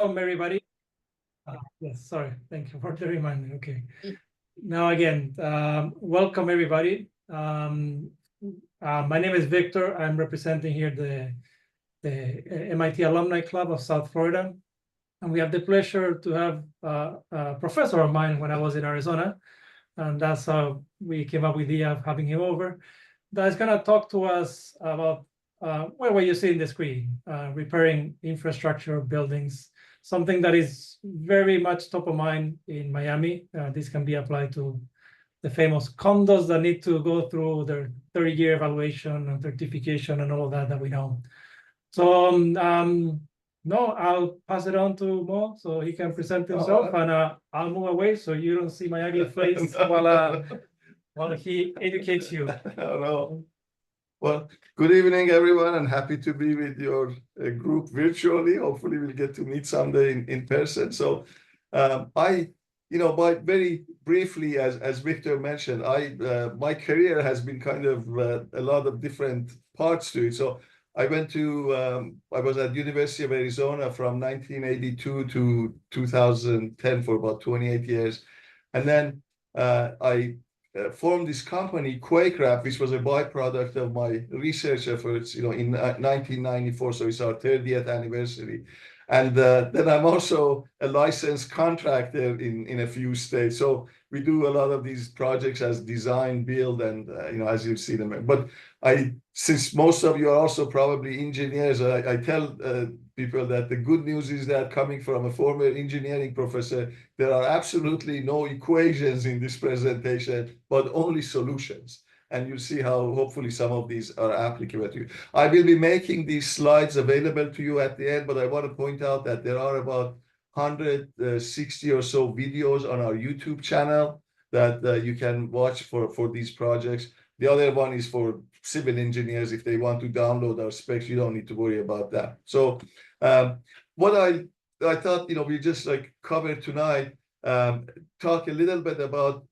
Welcome, everybody. Yes, sorry. Thank you for the reminder. Okay. Now again, welcome, everybody. My name is Victor. I'm representing here the MIT Alumni Club of South Florida. And we have the pleasure to have a professor of mine when I was in Arizona. And that's how we came up with the idea of having him over. That's going to talk to us about what you see in the screen, repairing infrastructure, buildings, something that is very much top of mind in Miami. This can be applied to the famous condos that need to go through their 30-year evaluation and certification and all of that we know. So no, I'll pass it on to Mo so he can present himself, and I'll move away so you don't see my ugly face while he educates you. No. Well, good evening, everyone, and happy to be with your group virtually. Hopefully, we'll get to meet someday in person. So, by very briefly, as Victor mentioned, my career has been kind of a lot of different parts to it. So, I was at University of Arizona from 1982 to 2010 for about 28 years, and then I formed this company, Quakewrap, which was a byproduct of my research efforts, in 1994. So it's our 30th anniversary. And then I'm also a licensed contractor in a few states. So we do a lot of these projects as design, build, and, as you see them. But since most of you are also probably engineers, I tell people that the good news is that coming from a former engineering professor, there are absolutely no equations in this presentation, but only solutions. And you'll see how hopefully some of these are applicable to you. I will be making these slides available to you at the end, but I want to point out that there are about 160 or so videos on our YouTube channel that you can watch for these projects. The other one is for civil engineers. If they want to download our specs, you don't need to worry about that. So what I thought, we just cover tonight, talk a little bit about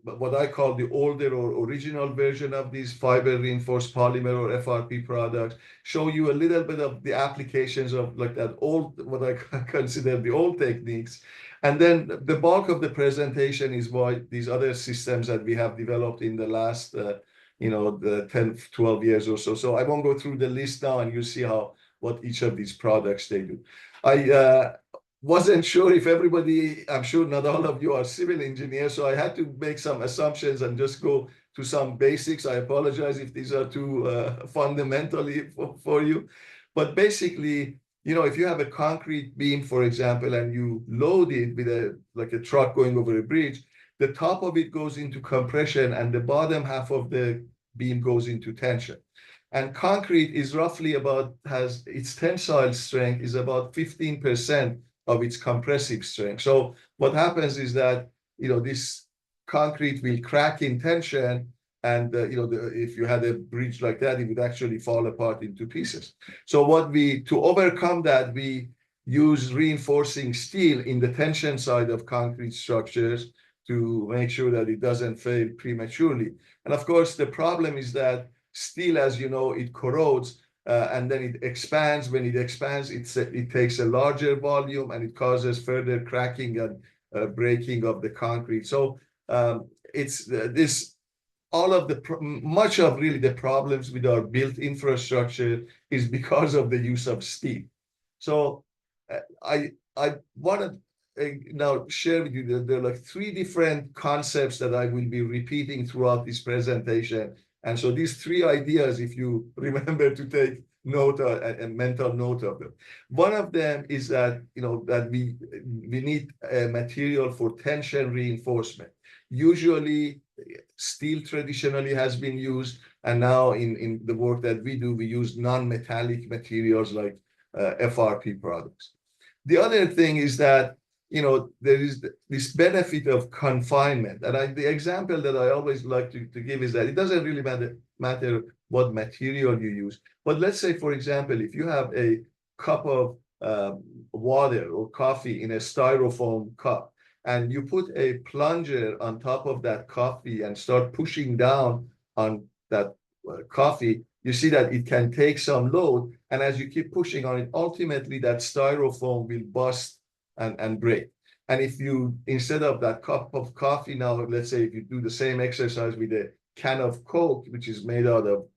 what I call the older or original version of these fiber reinforced polymer or FRP products, show you a little bit of the applications of that old, what I consider the old techniques. And then the bulk of the presentation is why these other systems that we have developed in the last, the 10, 12 years or so. So I won't go through the list now, and you'll see what each of these products they do. I wasn't sure if everybody, I'm sure not all of you are civil engineers, so I had to make some assumptions and just go to some basics. I apologize if these are too fundamentally for you. But basically, if you have a concrete beam, for example, and you load it with a truck going over a bridge, the top of it goes into compression and the bottom half of the beam goes into tension. And concrete is roughly has its tensile strength is about 15% of its compressive strength. So what happens is that, this concrete will crack in tension, and, if you had a bridge like that, it would actually fall apart into pieces. So to overcome that, we use reinforcing steel in the tension side of concrete structures to make sure that it doesn't fail prematurely. And of course, the problem is that steel, as you know, it corrodes, and then it expands. When it expands, it takes a larger volume, and it causes further cracking and breaking of the concrete. So much of really the problems with our built infrastructure is because of the use of steel. So I want to now share with you that there are three different concepts that I will be repeating throughout this presentation. And so these three ideas, if you remember to take note, a mental note of them. One of them is that, that we need a material for tension reinforcement. Usually steel traditionally has been used, and now in the work that we do, we use non-metallic materials like FRP products. The other thing is that there is this benefit of confinement. And the example that I always like to give is that it doesn't really matter what material you use. But let's say, for example, if you have a cup of water or coffee in a styrofoam cup, and you put a plunger on top of that coffee and start pushing down on that coffee, you see that it can take some load. And as you keep pushing on it, ultimately that styrofoam will bust and break. And if you, instead of that cup of coffee now, let's say if you do the same exercise with a can of Coke, which is made out of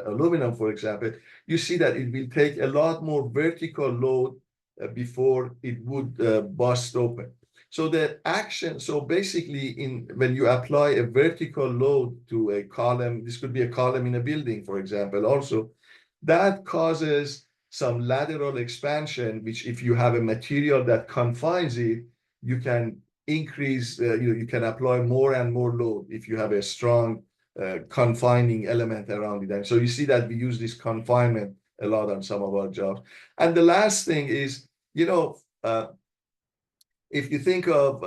aluminum, for example, you see that it will take a lot more vertical load before it would bust open. So the action, so basically when you apply a vertical load to a column, this could be a column in a building, for example, also, that causes some lateral expansion, which if you have a material that confines it, you can increase, you can apply more and more load if you have a strong confining element around it. And so you see that we use this confinement a lot on some of our jobs. And the last thing is, if you think of,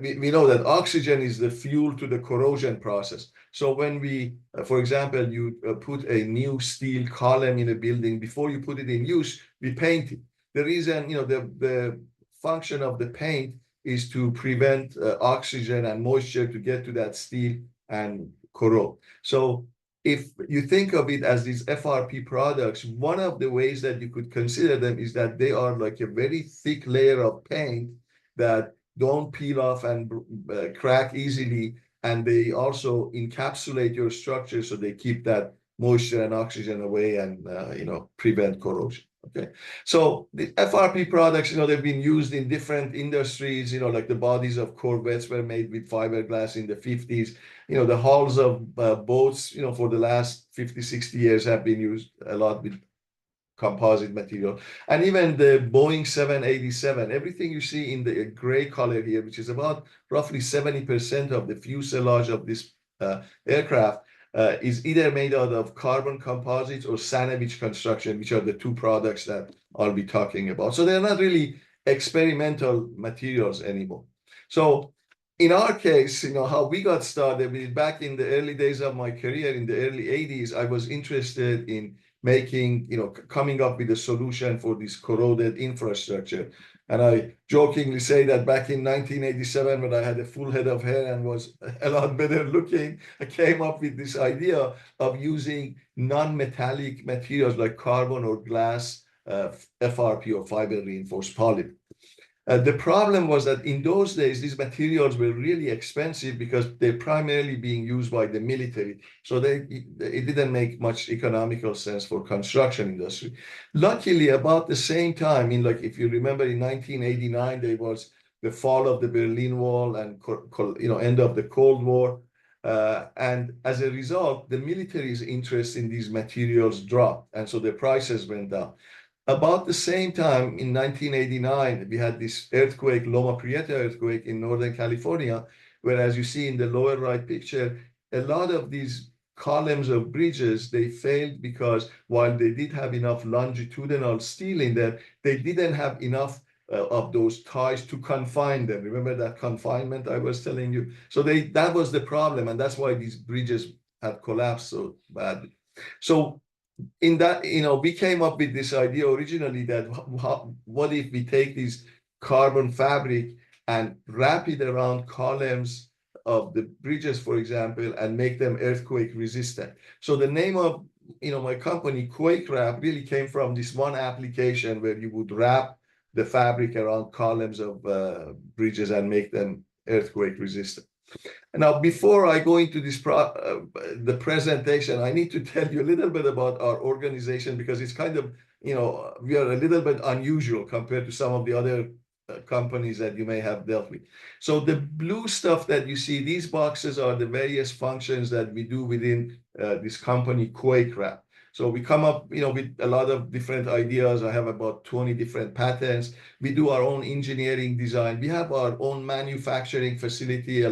we know that oxygen is the fuel to the corrosion process. So when we, for example, you put a new steel column in a building, before you put it in use, we paint it. The reason, the function of the paint is to prevent oxygen and moisture to get to that steel and corrode. So if you think of it as these FRP products, one of the ways that you could consider them is that they are like a very thick layer of paint that don't peel off and crack easily, and they also encapsulate your structure so they keep that moisture and oxygen away and prevent corrosion. Okay, so the FRP products, they've been used in different industries. Like the bodies of Corvettes were made with fiberglass in the 50s. The hulls of boats, for the last 50, 60 years have been used a lot with composite material. And even the Boeing 787, everything you see in the gray color here, which is about roughly 70% of the fuselage of this aircraft, is either made out of carbon composites or sandwich construction, which are the two products that I'll be talking about. So they're not really experimental materials anymore. So in our case, how we got started, back in the early days of my career, in the early 80s, I was interested in making, coming up with a solution for this corroded infrastructure. And I jokingly say that back in 1987, when I had a full head of hair and was a lot better looking, I came up with this idea of using non-metallic materials like carbon or glass, FRP or fiber reinforced polymer. The problem was that in those days, these materials were really expensive because they're primarily being used by the military. So it didn't make much economical sense for construction industry. Luckily, about the same time, if you remember in 1989, there was the fall of the Berlin Wall and end of the Cold War. And as a result, the military's interest in these materials dropped. And so the prices went down. About the same time, in 1989, we had this earthquake, Loma Prieta earthquake in Northern California, where, as you see in the lower right picture, a lot of these columns of bridges, they failed because while they did have enough longitudinal steel in there, they didn't have enough of those ties to confine them. Remember that confinement I was telling you? So that was the problem, and that's why these bridges had collapsed so badly. So in that, we came up with this idea originally that what if we take this carbon fabric and wrap it around columns of the bridges, for example, and make them earthquake resistant. So the name of my company, Quakewrap, really came from this one application where you would wrap the fabric around columns of bridges and make them earthquake resistant. Now, before I go into this the presentation, I need to tell you a little bit about our organization because it's kind of, we are a little bit unusual compared to some of the other companies that you may have dealt with. So the blue stuff that you see, these boxes are the various functions that we do within this company, Quakewrap. So we come up, with a lot of different ideas. I have about 20 different patents. We do our own engineering design. We have our own manufacturing facility.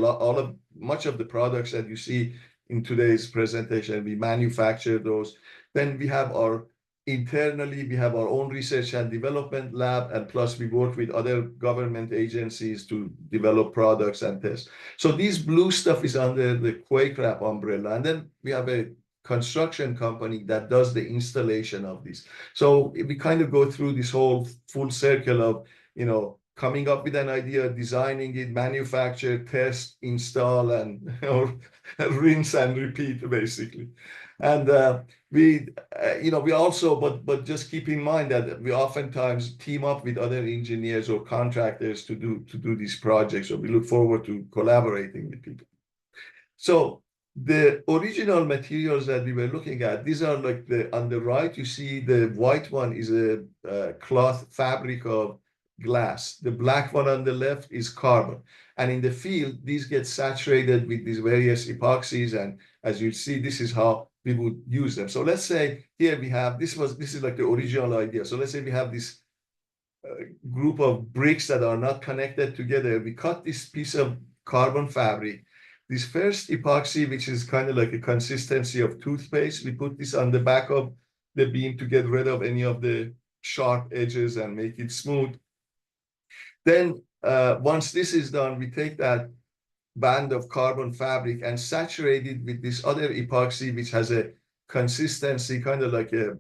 Much of the products that you see in today's presentation, we manufacture those. Then we have internally, we have our own research and development lab, and plus we work with other government agencies to develop products and tests. So this blue stuff is under the Quakewrap umbrella. And then we have a construction company that does the installation of this. So we kind of go through this whole full circle of, coming up with an idea, designing it, manufacture, test, install, and rinse and repeat, basically. And we also, but just keep in mind that we oftentimes team up with other engineers or contractors to do these projects. So we look forward to collaborating with people. So the original materials that we were looking at, these are like on the right, you see the white one is a cloth fabric of glass. The black one on the left is carbon. And in the field, these get saturated with these various epoxies. And as you see, this is how we would use them. So let's say here we have, this is like the original idea. So let's say we have this group of bricks that are not connected together. We cut this piece of carbon fabric. This first epoxy, which is kind of like a consistency of toothpaste, we put this on the back of the beam to get rid of any of the sharp edges and make it smooth. Then once this is done, we take that band of carbon fabric and saturate it with this other epoxy, which has a consistency kind of like a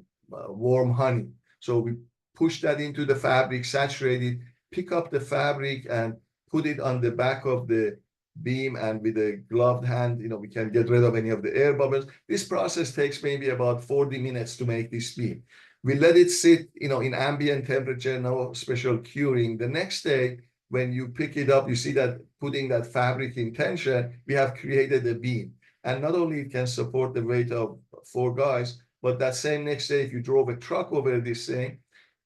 warm honey. So we push that into the fabric, saturate it, pick up the fabric and put it on the back of the beam, and with a gloved hand, we can get rid of any of the air bubbles. This process takes maybe about 40 minutes to make this beam. We let it sit, in ambient temperature, no special curing. The next day, when you pick it up, you see that putting that fabric in tension, we have created a beam. And not only it can support the weight of 4 guys, but that same next day, if you drove a truck over this thing,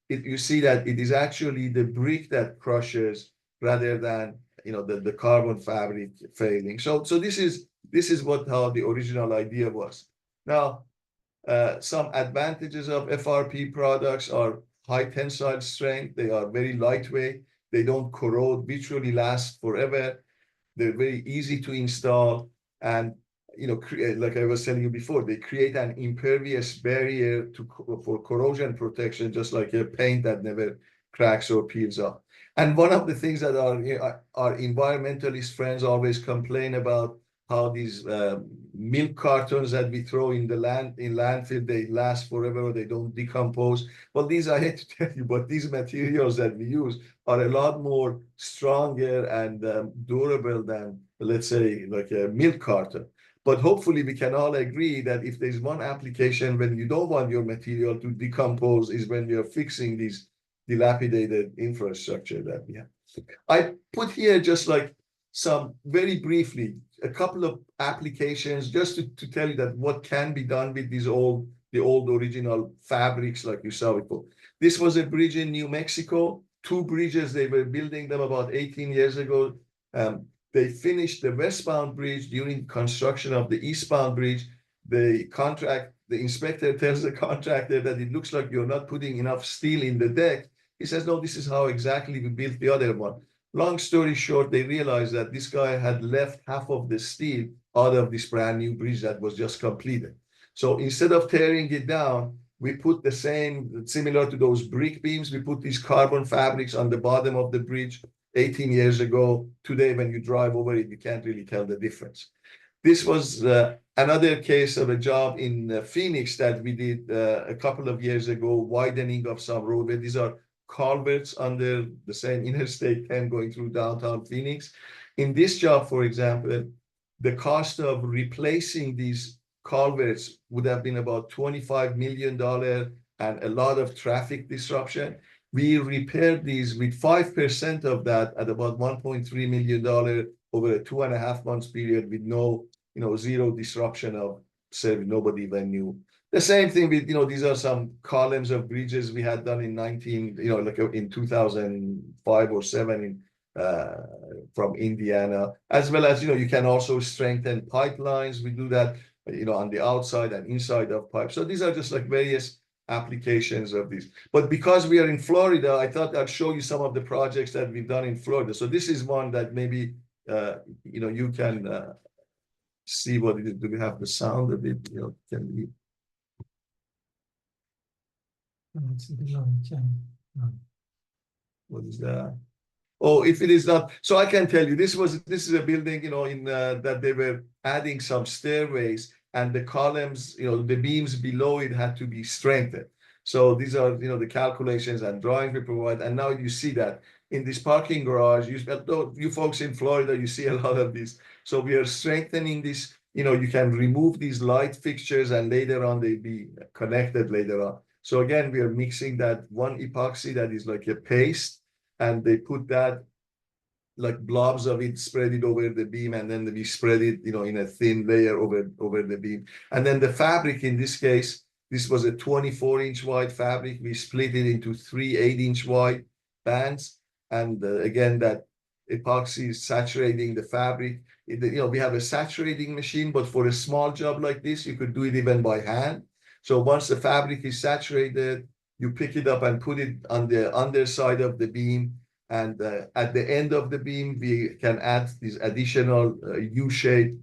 you see that it is actually the brick that crushes rather than the carbon fabric failing. So this is how the original idea was. Now, some advantages of FRP products are high tensile strength. They are very lightweight. They don't corrode, virtually last forever. They're very easy to install. And, like I was telling you before, they create an impervious barrier for corrosion protection, just like a paint that never cracks or peels off. And one of the things that our environmentalist friends always complain about, how these milk cartons that we throw in landfill, they last forever, they don't decompose. Well, I hate to tell you, but these materials that we use are a lot more stronger and durable than, let's say, like a milk carton. But hopefully we can all agree that if there's one application when you don't want your material to decompose is when you're fixing these dilapidated infrastructure that we have. I put here just like some, very briefly, a couple of applications just to tell you that what can be done with the old original fabrics like you saw before. This was a bridge in New Mexico, 2 bridges. They were building them about 18 years ago. They finished the westbound bridge. During construction of the eastbound bridge, the inspector tells the contractor that it looks like you're not putting enough steel in the deck. He says, no, this is how exactly we built the other one. Long story short, they realized that this guy had left half of the steel out of this brand new bridge that was just completed. So instead of tearing it down, we put the same, similar to those brick beams, we put these carbon fabrics on the bottom of the bridge 18 years ago. Today, when you drive over it, you can't really tell the difference. This was another case of a job in Phoenix that we did a couple of years ago, widening of some roadway. These are culverts under the same Interstate 10 going through downtown Phoenix. In this job, for example, the cost of replacing these culverts would have been about $25 million and a lot of traffic disruption. We repaired these with 5% of that at about $1.3 million over a 2.5 months period with zero disruption of service. Nobody even knew. The same thing with, these are some columns of bridges we had done in in 2005 or 7 from Indiana, as well as, you can also strengthen pipelines. We do that, on the outside and inside of pipes. So these are just like various applications of these. But because we are in Florida, I thought I'd show you some of the projects that we've done in Florida. So this is one that maybe, you can see what it is. Do we have the sound of it? Can we? What is that? Oh, if it is not, so I can tell you, this is a building, in that they were adding some stairways, and the columns, the beams below it had to be strengthened. So these are, the calculations and drawings we provide. And now you see that in this parking garage, you folks in Florida, you see a lot of these. So we are strengthening this. you can remove these light fixtures and later on they be connected later on. So again, we are mixing that one epoxy that is like a paste, and they put that like blobs of it, spread it over the beam, and then we spread it, in a thin layer over the beam. And then the fabric, in this case, this was a 24-inch wide fabric. We split it into 3 8-inch wide bands. And again, that epoxy is saturating the fabric. We have a saturating machine, but for a small job like this, you could do it even by hand. So once the fabric is saturated, you pick it up and put it on the underside of the beam. And at the end of the beam, we can add these additional U-shaped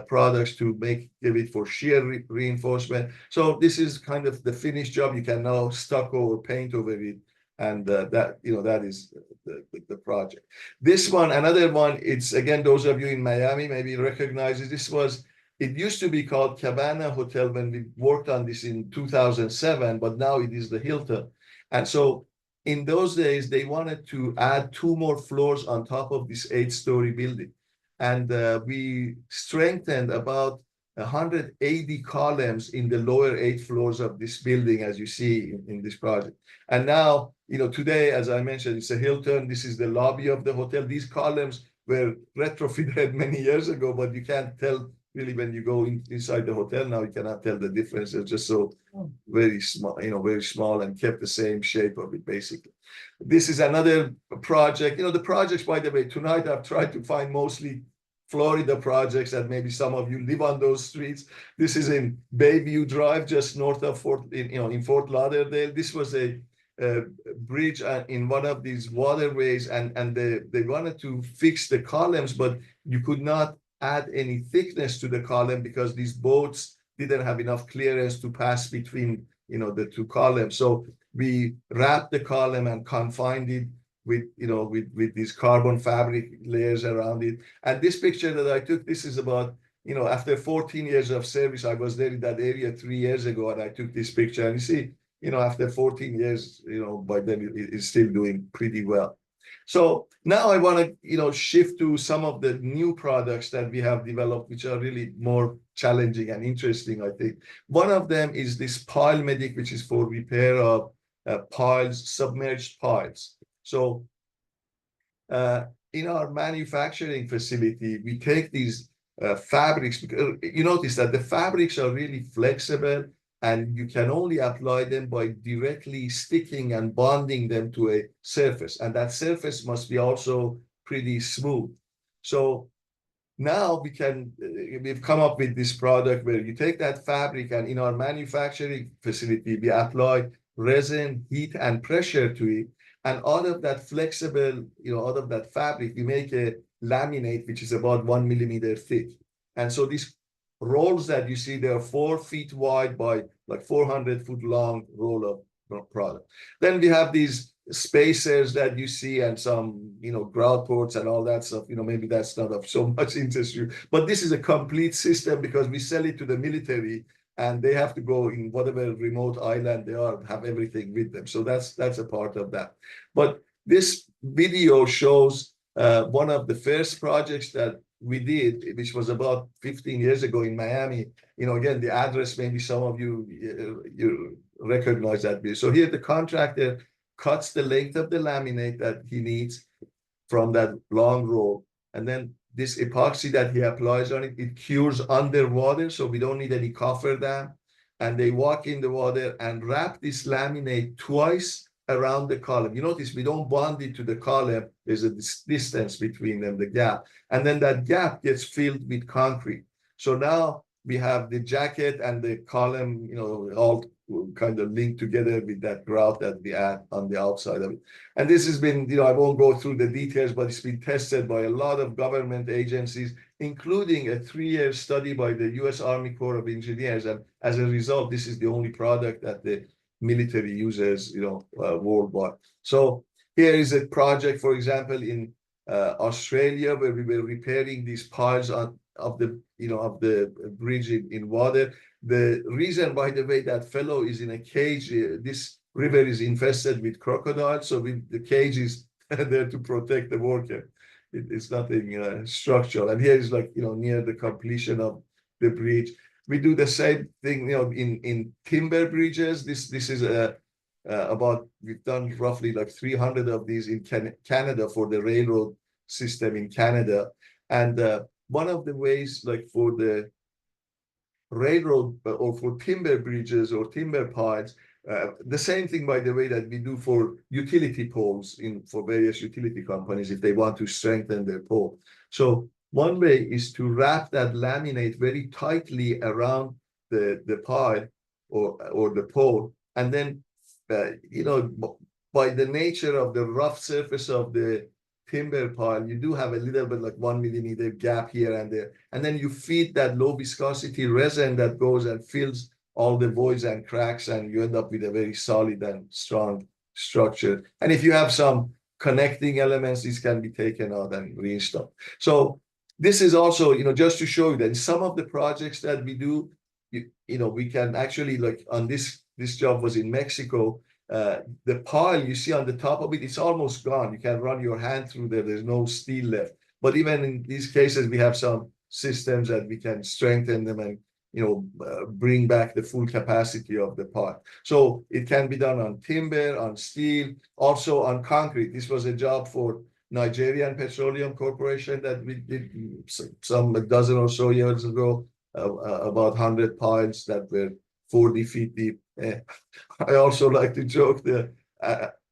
products to give it for shear reinforcement. So this is kind of the finished job. You can now stucco or paint over it. And that is the project. This one, another one, it's again, those of you in Miami maybe recognize it. It used to be called Cabana Hotel when we worked on this in 2007, but now it is the Hilton. And so in those days, they wanted to add 2 more floors on top of this 8-story building. And we strengthened about 180 columns in the lower 8 floors of this building, as you see in this project. And now, today, as I mentioned, it's a Hilton. This is the lobby of the hotel. These columns were retrofitted many years ago, but you can't tell really when you go inside the hotel now, you cannot tell the difference. They're just so very small, very small, and kept the same shape of it, basically. This is another project. The projects, by the way, tonight I've tried to find mostly Florida projects that maybe some of you live on those streets. This is in Bayview Drive, just north of in Fort Lauderdale. This was a bridge in one of these waterways, and they wanted to fix the columns, but you could not add any thickness to the column because these boats didn't have enough clearance to pass between the 2 columns. So we wrapped the column and confined it with these carbon fabric layers around it. And this picture that I took, this is about after 14 years of service. I was there in that area 3 years ago, and I took this picture, and you see after 14 years, by then it's still doing pretty well. So now I want to, shift to some of the new products that we have developed, which are really more challenging and interesting, I think. One of them is this Pile Medic, which is for repair of piles, submerged piles. So in our manufacturing facility, we take these fabrics, because you notice that the fabrics are really flexible, and you can only apply them by directly sticking and bonding them to a surface. And that surface must be also pretty smooth. So now we've come up with this product where you take that fabric, and in our manufacturing facility, we apply resin, heat, and pressure to it. And out of that flexible, out of that fabric, we make a laminate, which is about 1 millimeter thick. And so these rolls that you see, they are 4 feet wide by like 400-foot long roll of product. Then we have these spacers that you see, and some, grout ports and all that stuff. Maybe that's not of so much interest to you, but this is a complete system because we sell it to the military, and they have to go in whatever remote island they are, have everything with them. So that's a part of that. But this video shows one of the first projects that we did, which was about 15 years ago in Miami. Again, the address, maybe some of you recognize that. So here the contractor cuts the length of the laminate that he needs from that long roll. And then this epoxy that he applies on it, it cures underwater, so we don't need any cofferdam. And they walk in the water and wrap this laminate twice around the column. You notice we don't bond it to the column. There's a distance between them, the gap. And then that gap gets filled with concrete. So now we have the jacket and the column, all kind of linked together with that grout that we add on the outside of it. And this has been, I won't go through the details, but it's been tested by a lot of government agencies, including a 3-year study by the U.S. Army Corps of Engineers. And as a result, this is the only product that the military uses, worldwide. So here is a project, for example, in Australia, where we were repairing these piles of the bridge in water. The reason, by the way, that fellow is in a cage, this river is infested with crocodiles, so the cage is there to protect the worker. It's nothing structural. And here is near the completion of the bridge. We do the same thing, in timber bridges. This is about, we've done roughly like 300 of these in Canada for the railroad system in Canada. And one of the ways, like for the railroad or for timber bridges or timber piles, the same thing, by the way, that we do for utility poles for various utility companies if they want to strengthen their pole. So one way is to wrap that laminate very tightly around the pile or the pole, and then by the nature of the rough surface of the timber pile, you do have a little bit like 1 millimeter gap here and there, and then you feed that low viscosity resin that goes and fills all the voids and cracks, and you end up with a very solid and strong structure. And if you have some connecting elements, these can be taken out and reinstalled. So this is also, just to show you that in some of the projects that we do, we can actually, like on this job was in Mexico, the pile you see on the top of it, it's almost gone. You can run your hand through there. There's no steel left. But even in these cases, we have some systems that we can strengthen them and bring back the full capacity of the pile. So it can be done on timber, on steel, also on concrete. This was a job for Nigerian Petroleum Corporation that we did a dozen or so years ago, about 100 piles that were 40 feet deep. I also like to joke that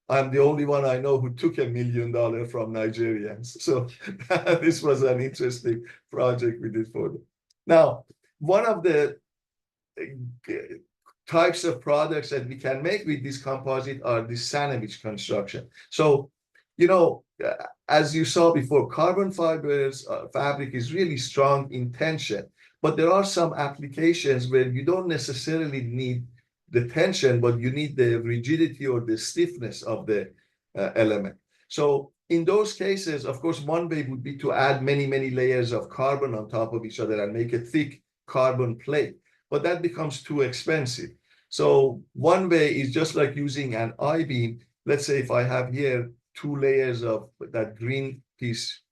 I'm the only one I know who took $1 million from Nigerians. So this was an interesting project we did for them. Now, one of the types of products that we can make with this composite are the sandwich construction. So, as you saw before, carbon fibers fabric is really strong in tension, but there are some applications where you don't necessarily need the tension, but you need the rigidity or the stiffness of the element. So in those cases, of course, one way would be to add many, many layers of carbon on top of each other and make a thick carbon plate, but that becomes too expensive. So one way is just like using an I-beam. Let's say if I have here 2 layers of, that green piece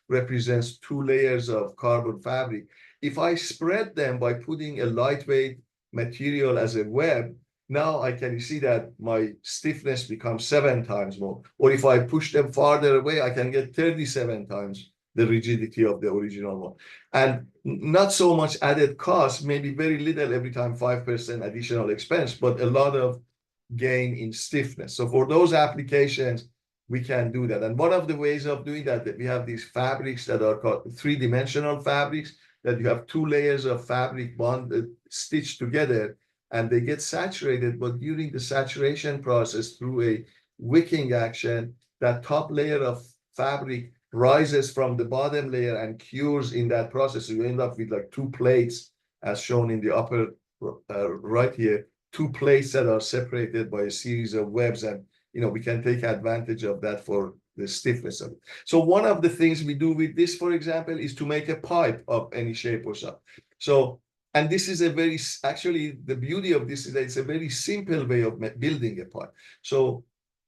represents 2 layers of carbon fabric. If I spread them by putting a lightweight material as a web, now I can see that my stiffness becomes 7 times more. Or if I push them farther away, I can get 37 times the rigidity of the original one. And not so much added cost, maybe very little every time, 5% additional expense, but a lot of gain in stiffness. So for those applications, we can do that. And one of the ways of doing that we have these fabrics that are called 3-dimensional fabrics, that you have 2 layers of fabric bonded, stitched together, and they get saturated. But during the saturation process, through a wicking action, that top layer of fabric rises from the bottom layer and cures in that process. So you end up with like 2 plates, as shown in the upper right here, 2 plates that are separated by a series of webs. And we can take advantage of that for the stiffness of it. So one of the things we do with this, for example, is to make a pipe of any shape or size. So, and this is actually, the beauty of this is that it's a very simple way of building a pipe. So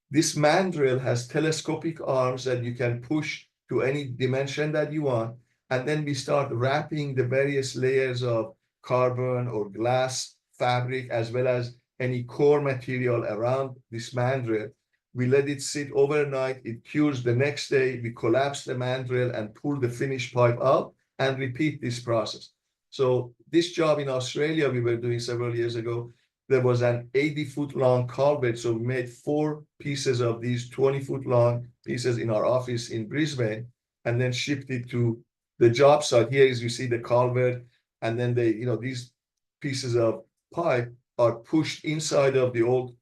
this mandrel has telescopic arms that you can push to any dimension that you want. And then we start wrapping the various layers of carbon or glass fabric, as well as any core material around this mandrel. We let it sit overnight, it cures the next day, we collapse the mandrel and pull the finished pipe out and repeat this process. So this job in Australia we were doing several years ago, there was an 80-foot long culvert. So we made 4 pieces of these 20-foot long pieces in our office in Brisbane, and then shipped it to the job site. Here is, you see the culvert, and then these pieces of pipe are pushed inside of the old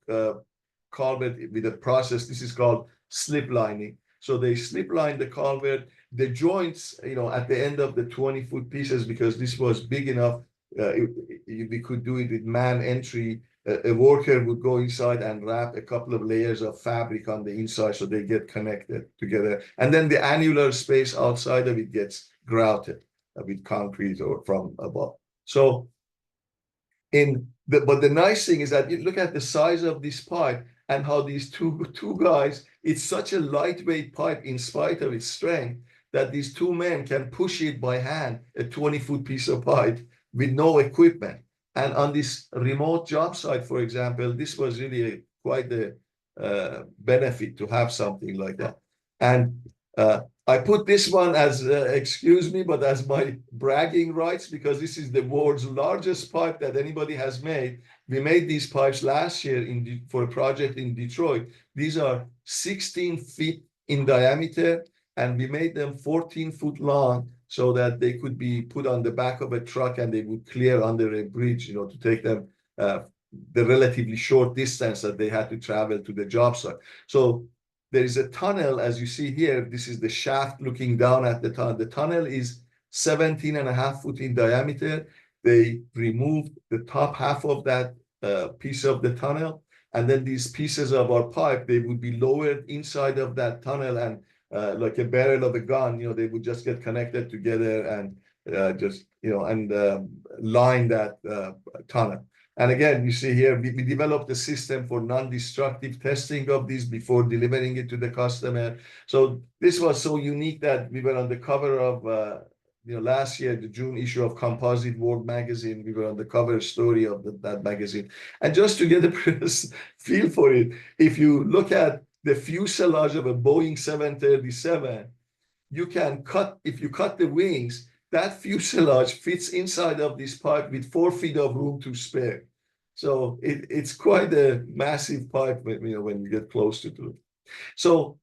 culvert with a process. This is called slip lining. So they slip line the culvert. The joints, at the end of the 20-foot pieces, because this was big enough, we could do it with man entry. A worker would go inside and wrap a couple of layers of fabric on the inside so they get connected together. And then the annular space outside of it gets grouted with concrete or from above. So but the nice thing is that you look at the size of this pipe and how these two guys, it's such a lightweight pipe in spite of its strength, that these 2 men can push it by hand, a 20-foot piece of pipe, with no equipment. And on this remote job site, for example, this was really quite a benefit to have something like that. And I put this one as, excuse me, but as my bragging rights, because this is the world's largest pipe that anybody has made. We made these pipes last year for a project in Detroit. These are 16 feet in diameter, and we made them 14 foot long so that they could be put on the back of a truck and they would clear under a bridge, to take them the relatively short distance that they had to travel to the job site. So there is a tunnel, as you see here. This is the shaft looking down at the tunnel. The tunnel is 17.5 foot in diameter. They removed the top half of that piece of the tunnel, and then these pieces of our pipe, they would be lowered inside of that tunnel, and like a barrel of a gun, they would just get connected together and line that tunnel. And again, you see here, we developed a system for non-destructive testing of these before delivering it to the customer. So this was so unique that we were on the cover of, last year, the June issue of Composite World magazine. We were on the cover story of that magazine. And just to get a feel for it, if you look at the fuselage of a Boeing 737, if you cut the wings, that fuselage fits inside of this pipe with 4 feet of room to spare. So it's quite a massive pipe when you get close to it. So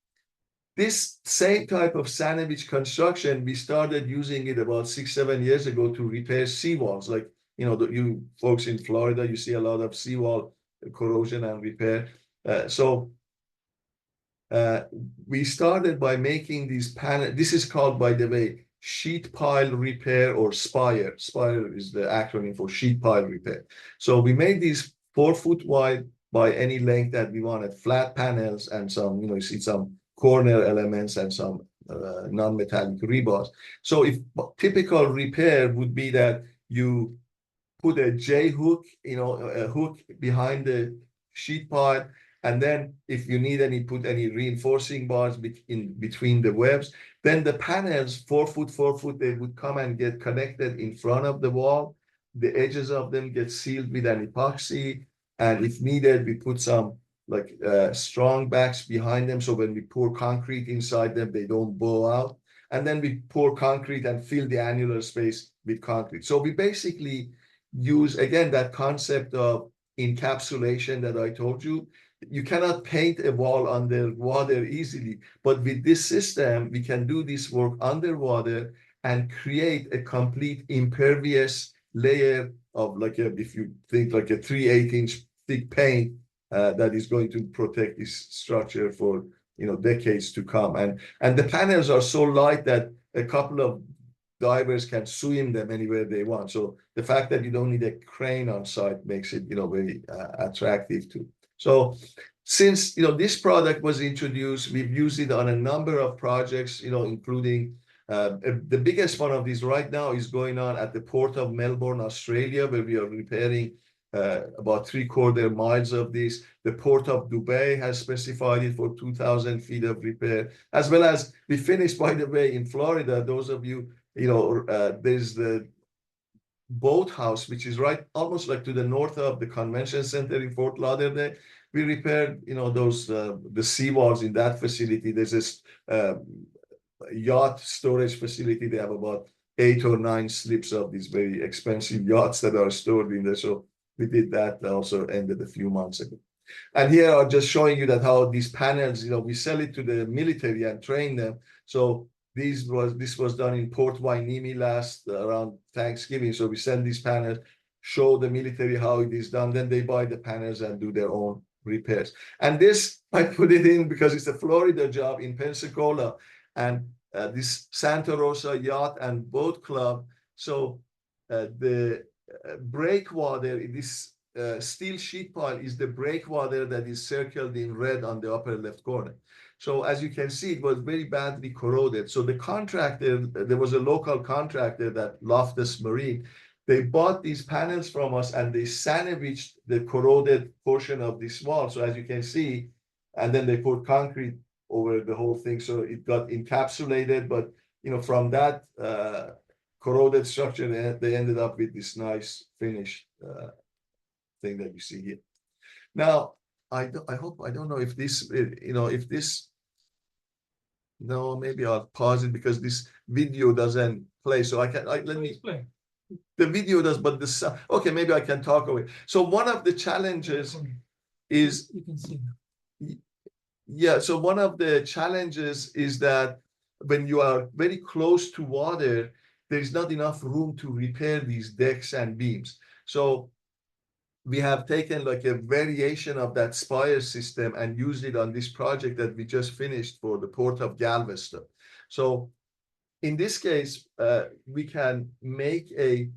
this same type of sandwich construction, we started using it about 6-7 years ago to repair seawalls. Like, you folks in Florida, you see a lot of seawall corrosion and repair. We started by making these panels. This is called, by the way, sheet pile repair, or SPIRE. SPIRE is the acronym for sheet pile repair. So we made these 4 foot wide by any length that we wanted, flat panels and some, you see some corner elements and some non-metallic rebars. So if typical repair would be that you put a J hook, a hook behind the sheet pile, and then if you need put any reinforcing bars in between the webs, then the panels, 4 foot, 4 foot, they would come and get connected in front of the wall. The edges of them get sealed with an epoxy. And if needed, we put some strong backs behind them. So when we pour concrete inside them, they don't bow out. And then we pour concrete and fill the annular space with concrete. So we basically use, again, that concept of encapsulation that I told you. You cannot paint a wall underwater easily, but with this system, we can do this work underwater and create a complete impervious layer of if you think like a 3/8-inch thick paint that is going to protect this structure for decades to come. And the panels are so light that a couple of divers can swim them anywhere they want. So the fact that you don't need a crane on site makes it very attractive too. So since this product was introduced, we've used it on a number of projects, including the biggest one of these right now is going on at the Port of Melbourne, Australia, where we are repairing about 3/4 miles of this. The Port of Dubai has specified it for 2,000 feet of repair, as well as we finished, by the way, in Florida. Those of you, there's the boathouse, which is right almost to the north of the convention center in Fort Lauderdale. We repaired, those the seawalls in that facility. There's this yacht storage facility. They have about 8 or 9 slips of these very expensive yachts that are stored in there. So we did that. Also ended a few months ago. And here I'm just showing you that how these panels, we sell it to the military and train them. So this was done in Port Hueneme around Thanksgiving. So we send these panels, show the military how it is done. Then they buy the panels and do their own repairs. And this, I put it in because it's a Florida job in Pensacola, and this Santa Rosa Yacht and Boat Club. So the breakwater in this steel sheet pile is the breakwater that is circled in red on the upper left corner. So as you can see, it was very badly corroded. So the contractor, there was a local contractor, that Loftus Marine. They bought these panels from us and they sandwiched the corroded portion of this wall. So as you can see, and then they put concrete over the whole thing. So it got encapsulated, but from that corroded structure, and they ended up with this nice finished thing that you see here. Now, I don't know if this, if this, no, maybe I'll pause it because this video doesn't play. So let me explain. The video does, but the sound, okay, maybe I can talk away. So one of the challenges is, you can see now. Yeah, so one of the challenges is that when you are very close to water, there's not enough room to repair these decks and beams. So we have taken like a variation of that spire system and used it on this project that we just finished for the port of Galveston. So in this case, we can make a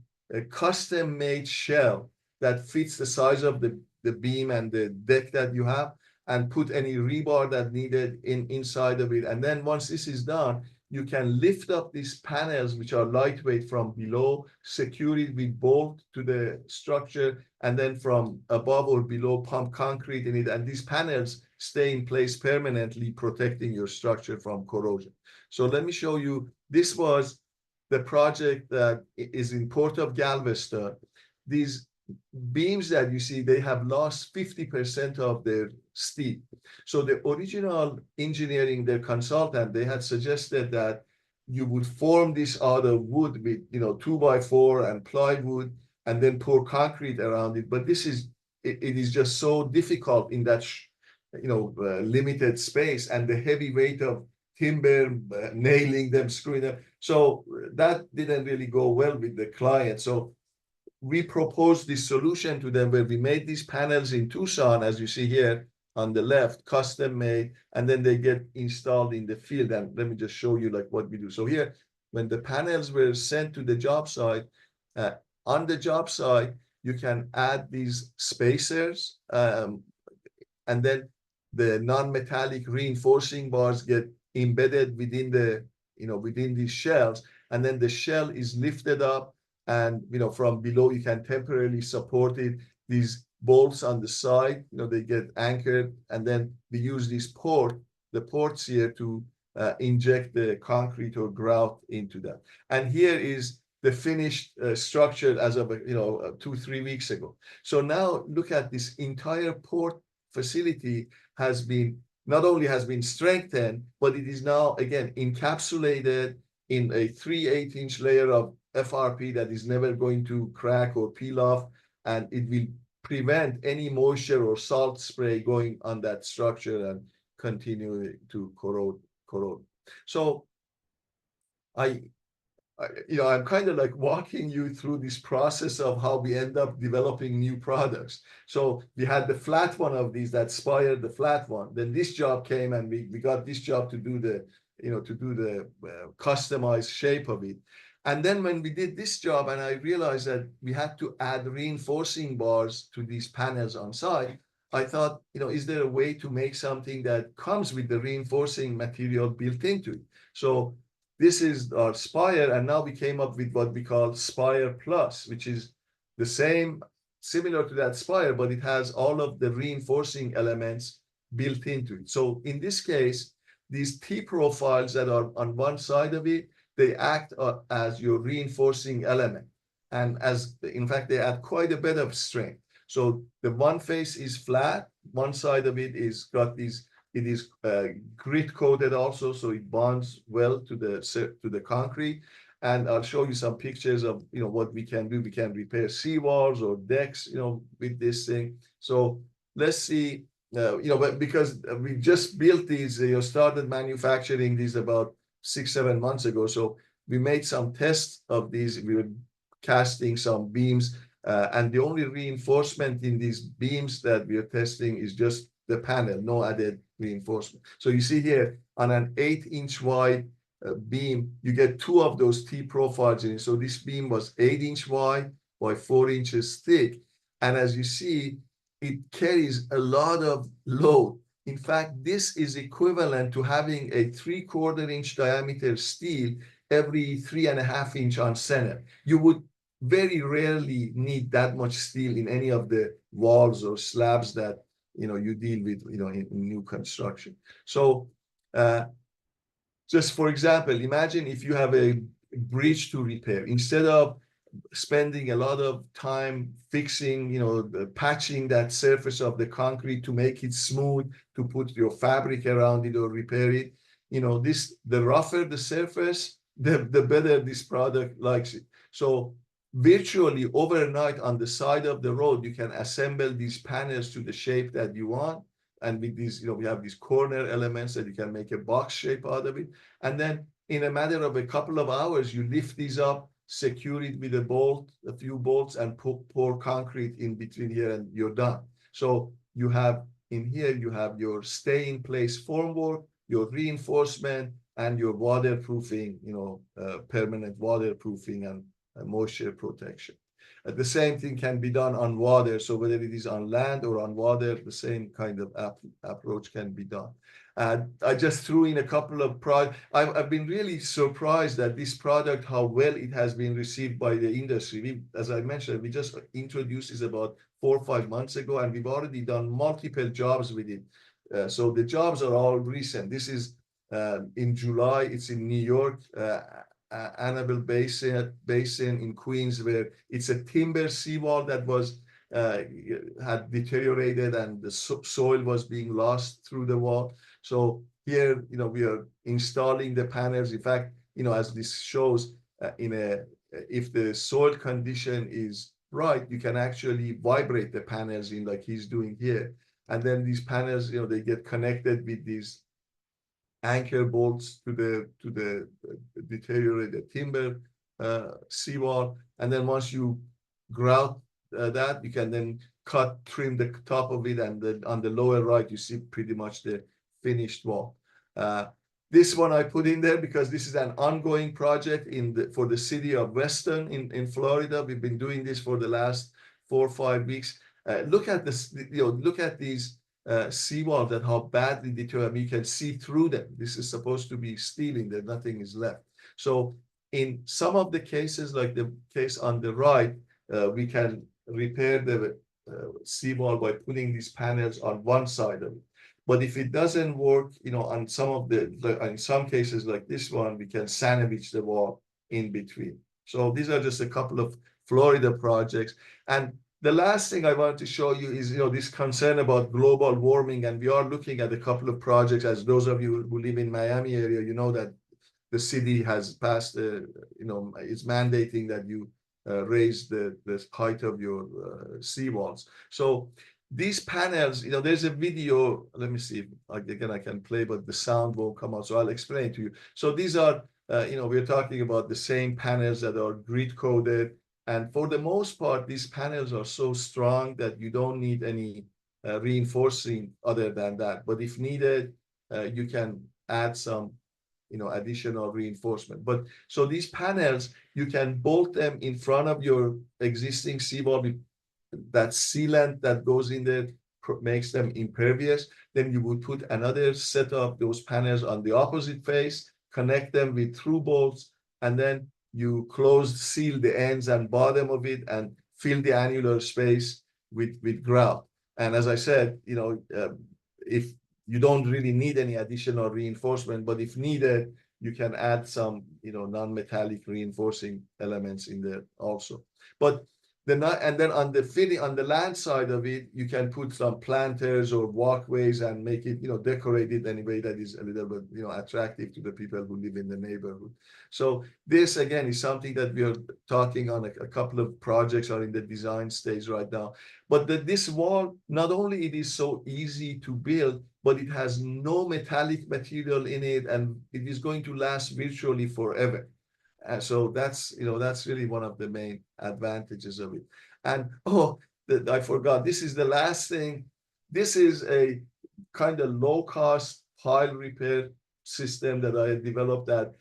custom-made shell that fits the size of the beam and the deck that you have, and put any rebar that needed inside of it. And then once this is done, you can lift up these panels, which are lightweight, from below, secure it with bolt to the structure, and then from above or below, pump concrete in it. And these panels stay in place permanently, protecting your structure from corrosion. So let me show you. This was the project that is in Port of Galveston. These beams that you see, they have lost 50% of their steel. So the original engineering, their consultant, they had suggested that you would form this out of wood with 2x4 and plywood, and then pour concrete around it. But this is it is just so difficult in that limited space, and the heavy weight of timber, nailing them, screwing them. So that didn't really go well with the client. So we proposed this solution to them where we made these panels in Tucson, as you see here on the left, custom made, and then they get installed in the field. And let me just show you like what we do. So here, when the panels were sent to the job site, on the job site, you can add these spacers, and then the non-metallic reinforcing bars get embedded within within these shells, and then the shell is lifted up, and from below you can temporarily support it. These bolts on the side, they get anchored, and then we use the ports here to inject the concrete or grout into that. And here is the finished structure as of 2-3 weeks ago. So now look at this entire port facility not only has been strengthened, but it is now again encapsulated in a 3/8-inch layer of FRP that is never going to crack or peel off, and it will prevent any moisture or salt spray going on that structure and continue to corrode. So I'm kind of like walking you through this process of how we end up developing new products. So we had the flat one of these, that spire, the flat one. Then this job came, and we got this job to do the customized shape of it. And then when we did this job, and I realized that we had to add reinforcing bars to these panels on site, I thought, is there a way to make something that comes with the reinforcing material built into it? So this is our spire, and now we came up with what we call Spire Plus, which is the same, similar to that spire, but it has all of the reinforcing elements built into it. So in this case, these T-profiles that are on one side of it, they act as your reinforcing element. And in fact, they add quite a bit of strength. So the one face is flat, one side of it is got these, it is grit coated also, so it bonds well to the concrete. And I'll show you some pictures of what we can do. We can repair seawalls or decks, with this thing. So let's see, because we just built these, started manufacturing these about 6-7 months ago. So we made some tests of these. We were casting some beams, and the only reinforcement in these beams that we are testing is just the panel, no added reinforcement. So you see here on an 8-inch wide beam, you get 2 of those T profiles in it. So this beam was 8-inch wide by 4 inches thick. And as you see, it carries a lot of load. In fact, this is equivalent to having a 3/4 inch diameter steel every 3.5 inch on center. You would very rarely need that much steel in any of the walls or slabs that you deal with in new construction. So just for example, imagine if you have a bridge to repair. Instead of spending a lot of time fixing, patching that surface of the concrete to make it smooth, to put your fabric around it or repair it, the rougher the surface, the better this product likes it. So virtually overnight on the side of the road, you can assemble these panels to the shape that you want. And with these, we have these corner elements that you can make a box shape out of it. And then in a matter of a couple of hours, you lift these up, secure it with a few bolts, and pour concrete in between here, and you're done. So you have in here, you have your stay in place formwork, your reinforcement, and your waterproofing, permanent waterproofing and moisture protection. The same thing can be done on water. So whether it is on land or on water, the same kind of approach can be done. I just threw in a couple of products. I've been really surprised at this product, how well it has been received by the industry. As I mentioned, we just introduced this about 4 or 5 months ago, and we've already done multiple jobs with it. So the jobs are all recent. This is in July. It's in New York, Annabelle Basin in Queens, where it's a timber seawall that was had deteriorated, and the soil was being lost through the wall. So here, we are installing the panels. In fact, as this shows, if the soil condition is right, you can actually vibrate the panels in, like he's doing here. And then these panels, they get connected with these anchor bolts to the deteriorated timber seawall. And then once you grout that, you can then trim the top of it, and then on the lower right, you see pretty much the finished wall. This one I put in there because this is an ongoing project for the city of Weston in Florida. We've been doing this for the last 4 or 5 weeks. Look at this, look at these seawalls and how badly deteriorated. You can see through them. This is supposed to be steel in there, nothing is left. So in some of the cases, like the case on the right, we can repair the seawall by putting these panels on one side of it. But if it doesn't work, on in some cases like this one, we can sandwich the wall in between. So these are just a couple of Florida projects. And the last thing I wanted to show you is, this concern about global warming. And we are looking at a couple of projects. As those of you who live in Miami area, that the city has passed, it's mandating that you raise the height of your seawalls. So these panels, there's a video. Let me see if again I can play, but the sound won't come out. So I'll explain to you. So these are, we're talking about the same panels that are grid coded. And for the most part, these panels are so strong that you don't need any reinforcing other than that. But if needed, you can add some, additional reinforcement. But so these panels, you can bolt them in front of your existing seawall. That sealant that goes in there makes them impervious. Then you would put another set of those panels on the opposite face, connect them with through bolts, and then you seal the ends and bottom of it, and fill the annular space with grout. And as I said, if you don't really need any additional reinforcement, but if needed, you can add some, non-metallic reinforcing elements in there also. But and then on the land side of it, you can put some planters or walkways and make it, decorated in a way that is a little bit, attractive to the people who live in the neighborhood. So this again is something that we are talking on. A couple of projects are in the design stage right now. But this wall, not only it is so easy to build, but it has no metallic material in it, and it is going to last virtually forever. So that's really one of the main advantages of it. And I forgot, this is the last thing. This is a kind of low-cost pile repair system that I developed that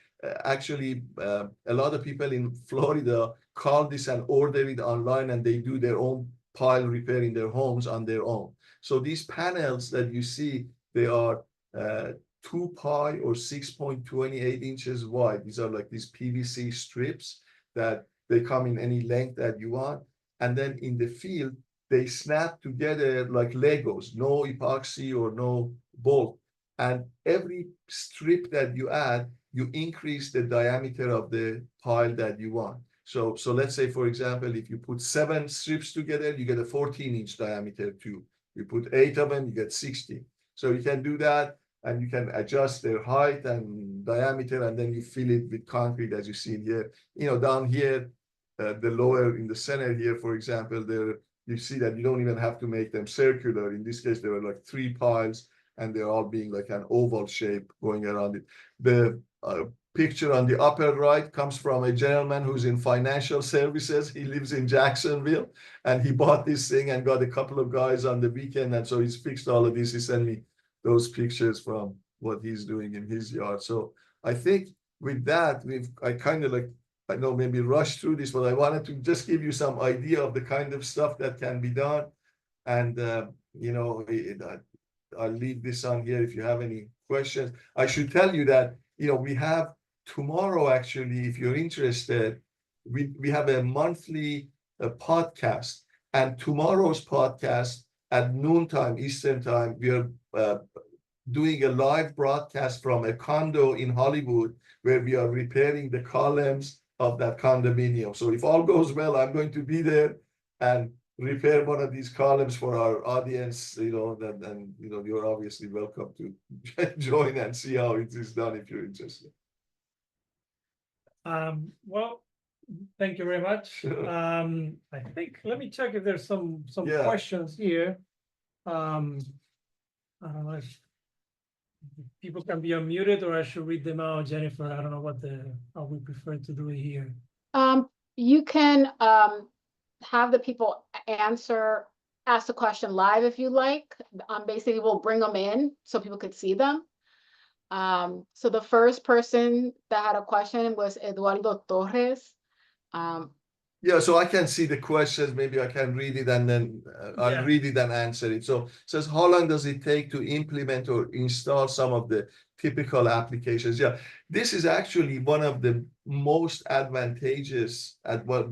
actually a lot of people in Florida call this and order it online, and they do their own pile repair in their homes on their own. So these panels that you see, they are 2 pi or 6.28 inches wide. These are like these PVC strips that they come in any length that you want. And then in the field, they snap together like Legos, no epoxy or no bolt. And every strip that you add, you increase the diameter of the pile that you want. So let's say, for example, if you put 7 strips together, you get a 14-inch diameter tube. You put 8 of them, you get 16. So you can do that, and you can adjust their height and diameter, and then you fill it with concrete, as you see here. Down here, the lower in the center here, for example, there you see that you don't even have to make them circular. In this case, there were like 3 piles, and they're all being like an oval shape going around it. The picture on the upper right comes from a gentleman who's in financial services. He lives in Jacksonville, and he bought this thing and got a couple of guys on the weekend, and so he's fixed all of this. He sent me those pictures from what he's doing in his yard. So I think with that, I kind of like, I know maybe rushed through this, but I wanted to just give you some idea of the kind of stuff that can be done. And, I'll leave this on here if you have any questions. I should tell you that, we have tomorrow, actually, if you're interested, we have a monthly podcast. And tomorrow's podcast at noontime Eastern time, we are doing a live broadcast from a condo in Hollywood where we are repairing the columns of that condominium. So if all goes well, I'm going to be there and repair one of these columns for our audience, and you're obviously welcome to join and see how it is done if you're interested. Well, thank you very much. I think, let me check if there's some Yeah. questions here. I don't know if people can be unmuted, or I should read them out, Jennifer. I don't know how we prefer to do it here. You can have the people ask the question live if you like. Basically, we'll bring them in so people could see them. So the first person that had a question was Eduardo Torres. Yeah, so I can see the questions. Maybe I can read it, and then I'll read it and answer it. So it says, how long does it take to implement or install some of the typical applications? Yeah, this is actually one of the most advantageous,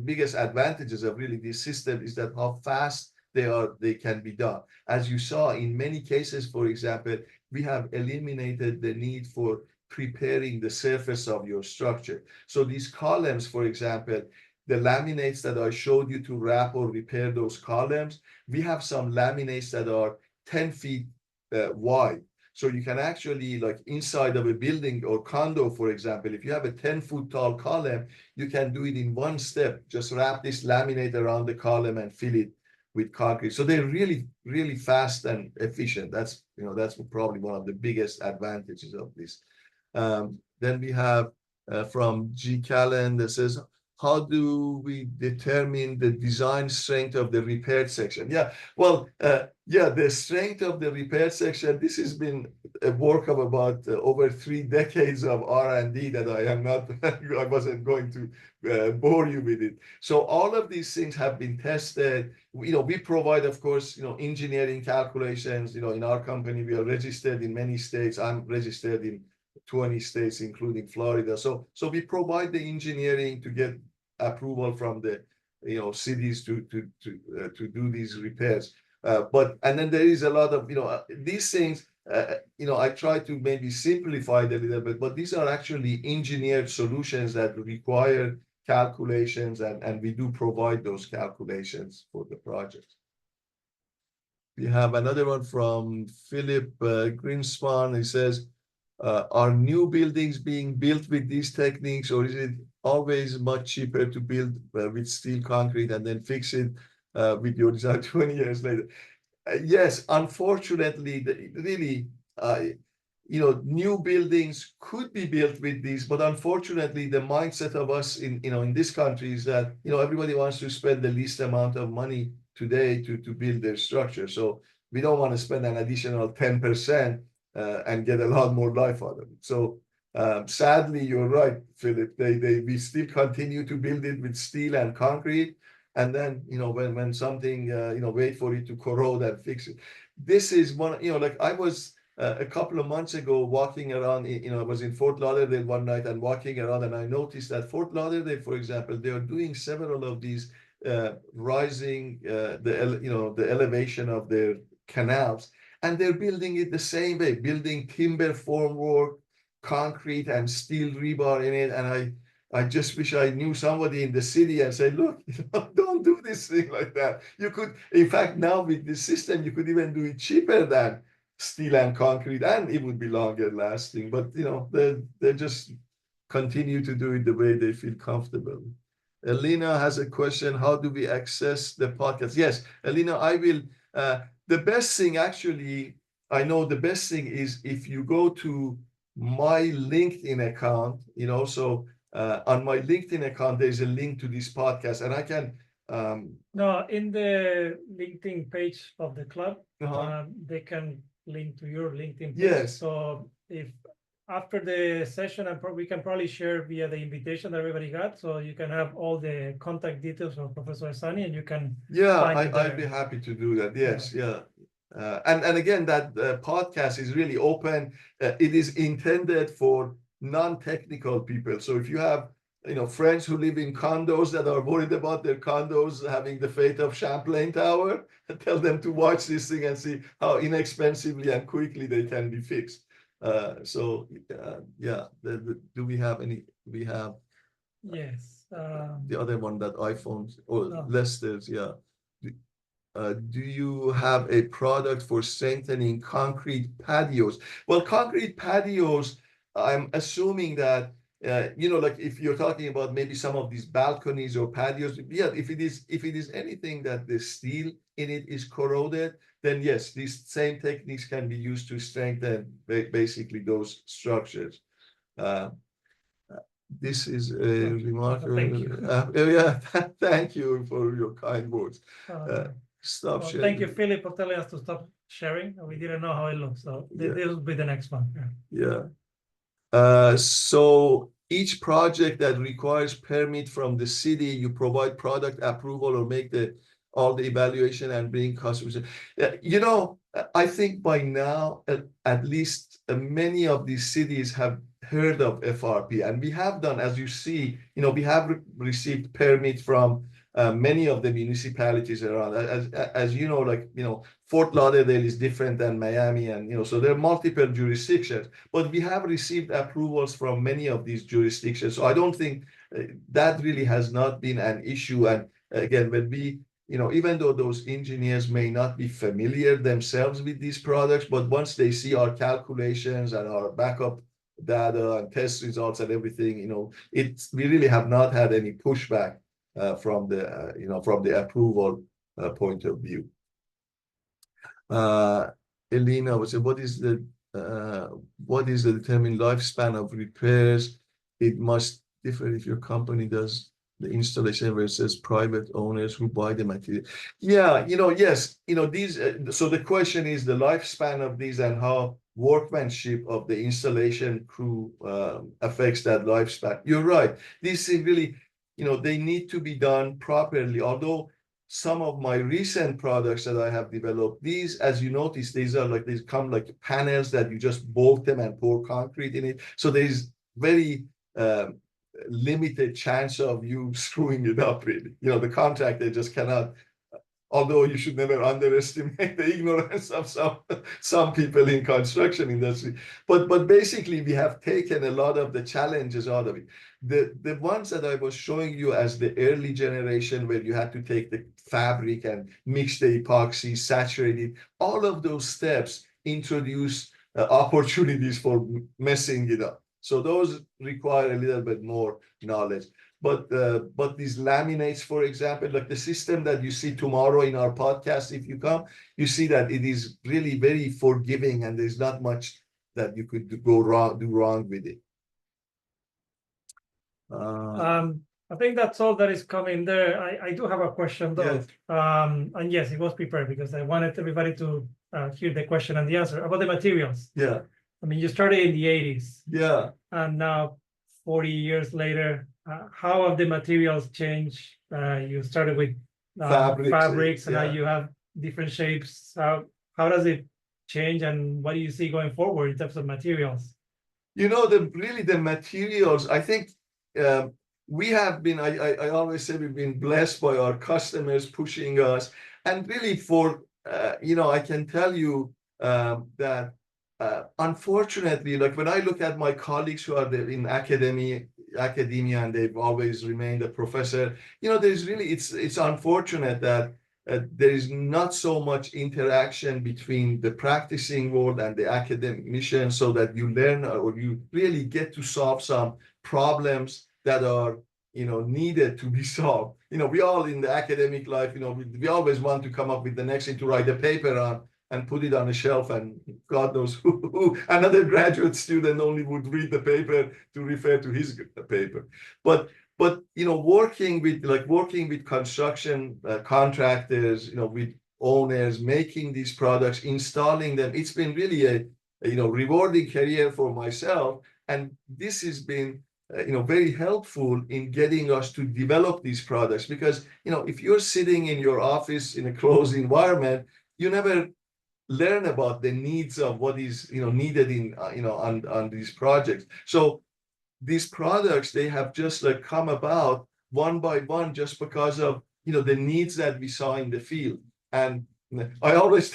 biggest advantages of really this system is that how fast they can be done. As you saw in many cases, for example, we have eliminated the need for preparing the surface of your structure. So these columns, for example, the laminates that I showed you to wrap or repair those columns, we have some laminates that are 10 feet wide. So you can actually, like inside of a building or condo, for example, if you have a 10-foot tall column, you can do it in one step. Just wrap this laminate around the column and fill it with concrete. So they're really, really fast and efficient. That's probably one of the biggest advantages of this. Then we have from G. Callan that says, how do we determine the design strength of the repaired section? Yeah, well, the strength of the repaired section, this has been a work of about over 3 decades of R&D that I wasn't going to bore you with it. So all of these things have been tested. We provide, of course, engineering calculations. In our company, we are registered in many states. I'm registered in 20 states, including Florida. So we provide the engineering to get approval from the cities to do these repairs. And then there is a lot of these things. I try to maybe simplify it a little bit, but these are actually engineered solutions that require calculations, and we do provide those calculations for the project. We have another one from Philip Greenspan. He says, are new buildings being built with these techniques, or is it always much cheaper to build with steel concrete and then fix it with your design 20 years later? Yes, unfortunately, really, new buildings could be built with these, but unfortunately, the mindset of us in this country is that everybody wants to spend the least amount of money today to build their structure. So we don't want to spend an additional 10%. And get a lot more life out of it. So sadly, you're right, Philip. We still continue to build it with steel and concrete, and then when something wait for it to corrode and fix it. This is one. Like I was a couple of months ago walking around. I was in Fort Lauderdale one night and walking around, and I noticed that Fort Lauderdale, for example, they are doing several of these rising the elevation of their canals. And they're building it the same way, building timber formwork, concrete and steel rebar in it. And I just wish I knew somebody in the city and say, look, don't do this thing like that. You could, in fact, now with this system, you could even do it cheaper than steel and concrete, and it would be longer lasting. But they just continue to do it the way they feel comfortable. Elena has a question: how do we access the podcast? Yes, Elena, I will. The best thing, actually, I know the best thing is if you go to my LinkedIn account, so on my LinkedIn account, there's a link to this podcast, and I can. No, in the LinkedIn page of the club, Uh-huh. they can link to your LinkedIn page. Yes. So if after the session, we can probably share via the invitation that everybody got, so you can have all the contact details of Professor Ehsani, and you can. Yeah, find it I'd there. be happy to do that. Yes, yeah. And again, that podcast is really open. It is intended for non-technical people. So if you have, friends who live in condos that are worried about their condos having the fate of Champlain Tower, tell them to watch this thing and see how inexpensively and quickly they can be fixed. Yeah. Do we have any? We have Yes. the other one, that iPhones or No. Lester's, yeah. Do you have a product for strengthening concrete patios? Well, concrete patios, I'm assuming that, like if you're talking about maybe some of these balconies or patios, yeah, if it is anything that the steel in it is corroded, then yes, these same techniques can be used to strengthen basically those structures. This is a remarkable. Thank you. Yeah, thank you for your kind words. Stop Well, sharing. thank you, Philip, for telling us to stop sharing. We didn't know how it looks, so this will be the next one. Yeah. So each project that requires permit from the city, you provide product approval or make all the evaluation and bring customers. I think by now, at least many of these cities have heard of FRP, and we have done, as you see, we have received permit from many of the municipalities around. As you know, Fort Lauderdale is different than Miami, and so there are multiple jurisdictions, but we have received approvals from many of these jurisdictions. So I don't think that really has not been an issue. And again, when we, even though those engineers may not be familiar themselves with these products, but once they see our calculations and our backup data and test results and everything, we really have not had any pushback from the approval point of view. Elena would say, what is the determined lifespan of repairs? It must differ if your company does the installation versus private owners who buy the material. Yeah, yes, these. So the question is the lifespan of these and how workmanship of the installation crew affects that lifespan. You're right. These things really, they need to be done properly. Although some of my recent products that I have developed, these, as you notice, these come like panels that you just bolt them and pour concrete in it. So there's very limited chance of you screwing it up, really. The contractor just cannot, although you should never underestimate the ignorance of some people in construction industry. But basically, we have taken a lot of the challenges out of it. The ones that I was showing you as the early generation, where you had to take the fabric and mix the epoxy, saturate it, all of those steps introduce opportunities for messing it up. So those require a little bit more knowledge. But these laminates, for example, like the system that you see tomorrow in our podcast, if you come, you see that it is really very forgiving, and there's not much that you could do wrong with it. I think that's all that is coming there. I do have a question though. Yes. And yes, it was prepared because I wanted everybody to hear the question and the answer about the materials. Yeah. I mean, you started in the 80s. Yeah. And now 40 years later, how have the materials changed? You started with fabrics, and now you have different shapes. How does it change, and what do you see going forward in terms of materials? The materials, I think we have been, I always say we've been blessed by our customers pushing us. And really I can tell you that unfortunately, like when I look at my colleagues who are in academia and they've always remained a professor, there's really, it's unfortunate that there is not so much interaction between the practicing world and the academician, so that you learn or you really get to solve some problems that are needed to be solved. We all in the academic life, we always want to come up with the next thing to write a paper on and put it on a shelf, and God knows who another graduate student only would read the paper to refer to his paper. But working with construction contractors, with owners, making these products, installing them, it's been really a rewarding career for myself, and this has been very helpful in getting us to develop these products. Because if you're sitting in your office in a closed environment, you never learn about the needs of what is needed in on these projects. So these products, they have just like come about one by one just because of the needs that we saw in the field. And I always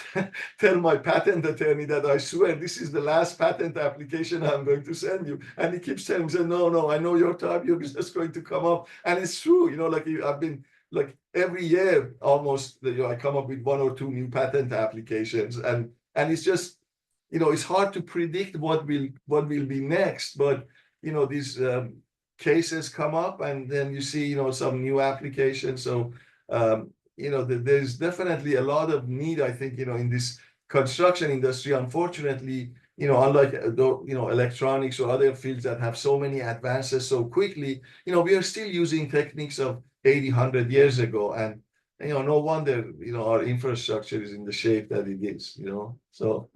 tell my patent attorney that I swear this is the last patent application I'm going to send you. And he keeps telling me, no, I know your time, you're just going to come up. And it's true, like I've been like every year almost, I come up with 1 or 2 new patent applications. And it's just, it's hard to predict what will be next. But, these cases come up, and then you see, some new applications. So, there's definitely a lot of need, I think, in this construction industry. Unfortunately, unlike electronics or other fields that have so many advances so quickly, we are still using techniques of 80, 100 years ago. And no wonder our infrastructure is in the shape that it is. So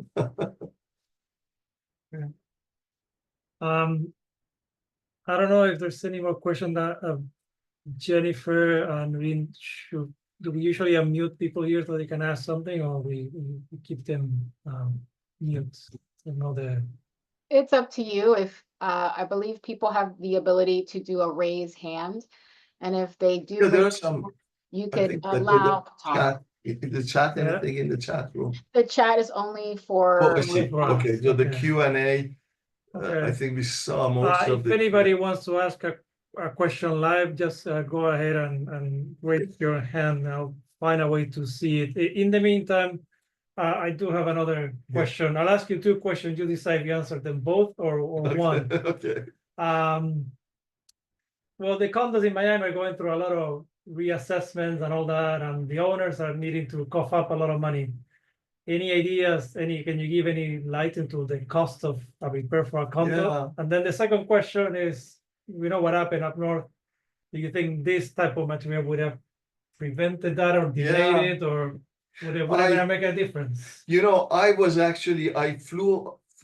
I don't know if there's any more question that Jennifer and Rin, do we usually unmute people here so they can ask something, or we keep them mute? It's up to you. If I believe people have the ability to do a raise hand, and if they do, there are some. you I could think that allow chat, the chat, anything in the chat room. The chat is only for. Oh, I see. Okay, so the Q&A. Okay. I think we saw most of if the. anybody wants to ask a question live, just go ahead and raise your hand. I'll find a way to see it. In the meantime, I do have another question. I'll ask you 2 questions. You decide if you answer them both or one. Okay. Well, the condos in Miami are going through a lot of reassessments and all that, and the owners are needing to cough up a lot of money. Any ideas? Can you give any light into the cost of a repair for a condo? Yeah. And then the second question is, what happened up north? Do you think this type of material would have prevented that or delayed it, or would it make a difference?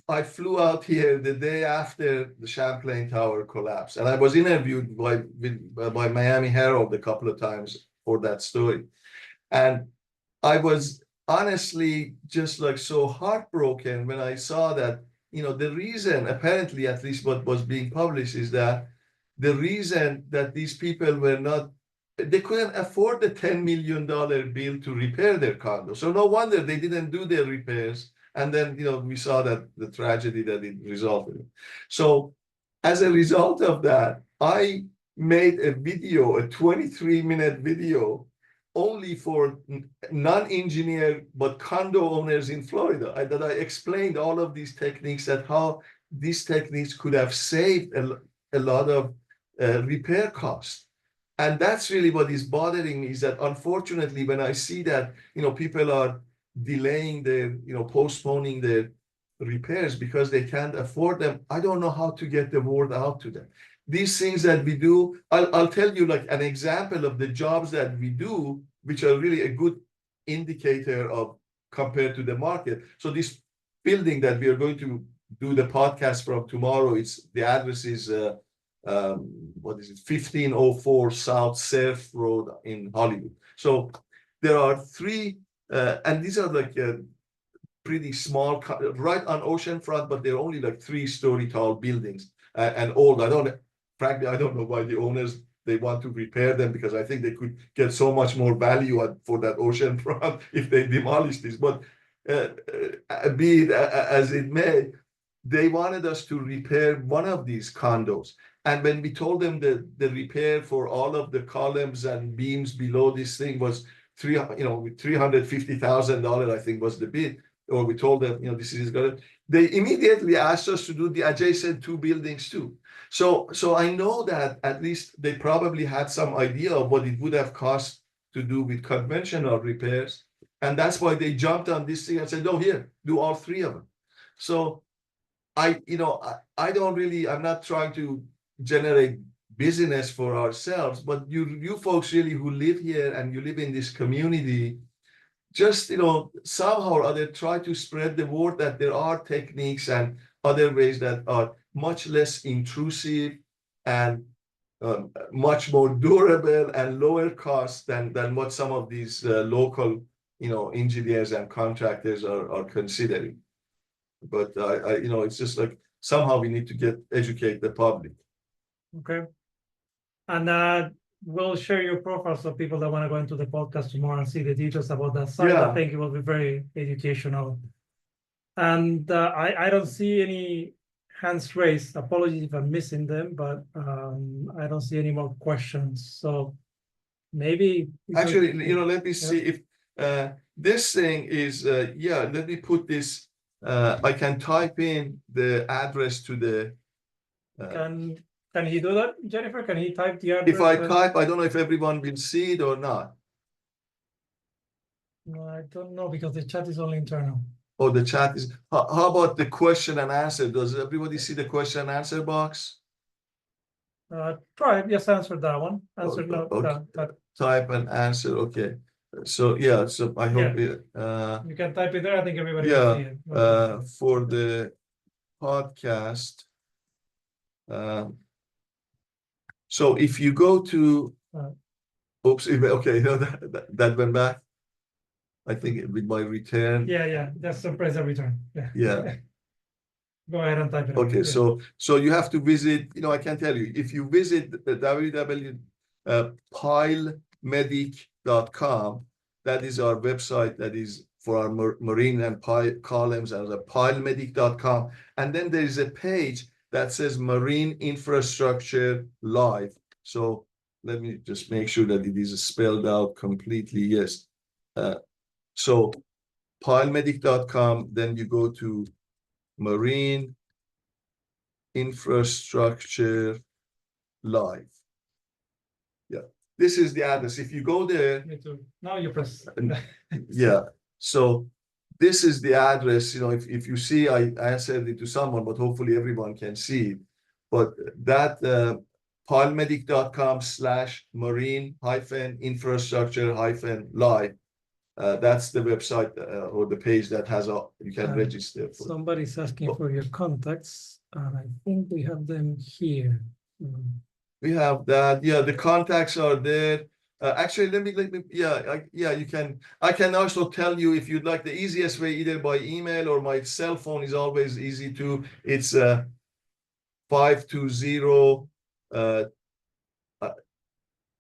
I flew out here the day after the Champlain Tower collapsed, and I was interviewed by Miami Herald a couple of times for that story. And I was honestly just like so heartbroken when I saw that, the reason, apparently, at least what was being published, is that the reason that these people they couldn't afford the $10 million bill to repair their condo. So no wonder they didn't do their repairs. And then, we saw that the tragedy that it resulted in. So as a result of that, I made a 23-minute video, only for non-engineer but condo owners in Florida, that I explained all of these techniques and how these techniques could have saved a lot of repair costs. And that's really what is bothering me, is that unfortunately, when I see that people are delaying postponing their repairs because they can't afford them, I don't know how to get the word out to them. These things that we do, I'll tell you like an example of the jobs that we do, which are really a good indicator of compared to the market. So this building that we are going to do the podcast from tomorrow, the address is 1504 South Surf Road in Hollywood. So there are 3, and these are like pretty small, right on oceanfront, but they're only like 3-story tall buildings and old. Frankly, I don't know why the owners, they want to repair them, because I think they could get so much more value for that oceanfront if they demolish this. But be it as it may, they wanted us to repair one of these condos. And when we told them that the repair for all of the columns and beams below this thing was $350,000, I think was the bid, or we told them, this is gonna, they immediately asked us to do the adjacent two buildings too. So I know that at least they probably had some idea of what it would have cost to do with conventional repairs. And that's why they jumped on this thing and said, no, here, do all three of them. So I don't really, I'm not trying to generate business for ourselves, but you folks really who live here and you live in this community, just, somehow or other try to spread the word that there are techniques and other ways that are much less intrusive and much more durable and lower cost than what some of these local, engineers and contractors are considering. But it's just like somehow we need to educate the public. Okay. And we'll share your profile so people that want to go into the podcast tomorrow and see the details about that site. Yeah. I think it will be very educational. And I don't see any hands raised. Apologies if I'm missing them, but I don't see any more questions. So maybe Actually, let me see if this thing is let me put this. I can type in the address to the. Can he do that, Jennifer? Can he type the address? If I type, I don't know if everyone will see it or not. No, I don't know because the chat is only internal. Oh, the chat is. How about the question and answer? Does everybody see the question and answer box? Try it. Just answer that one. Answer no. Okay. Type and answer. Okay. So yeah. So I hope you can type it there. I think everybody will see it. For the podcast. So if you go to, oops, okay, that went back. I think with my return. Yeah, just press the return. Yeah. Go ahead and type it. Okay, so you have to visit, I can tell you, if you visit the www.pilemedic.com, that is our website that is for our marine and columns, and pilemedic.com. And then there is a page that says Marine Infrastructure Live. So let me just make sure that it is spelled out completely. Yes. So pilemedic.com, then you go to Marine Infrastructure Live. Yeah, this is the address. If you go there. Me too. Now you press. Yeah. So this is the address. If you see, I answered it to someone, but hopefully everyone can see it. But that pilemedic.com/marine-infrastructure-live. That's the website or the page that has you can register for. Somebody's asking for your contacts, and I think we have them here. We have that. Yeah, the contacts are there. Actually, let me. You can. I can also tell you if you'd like the easiest way, either by email or my cell phone is always easy to. It's 520.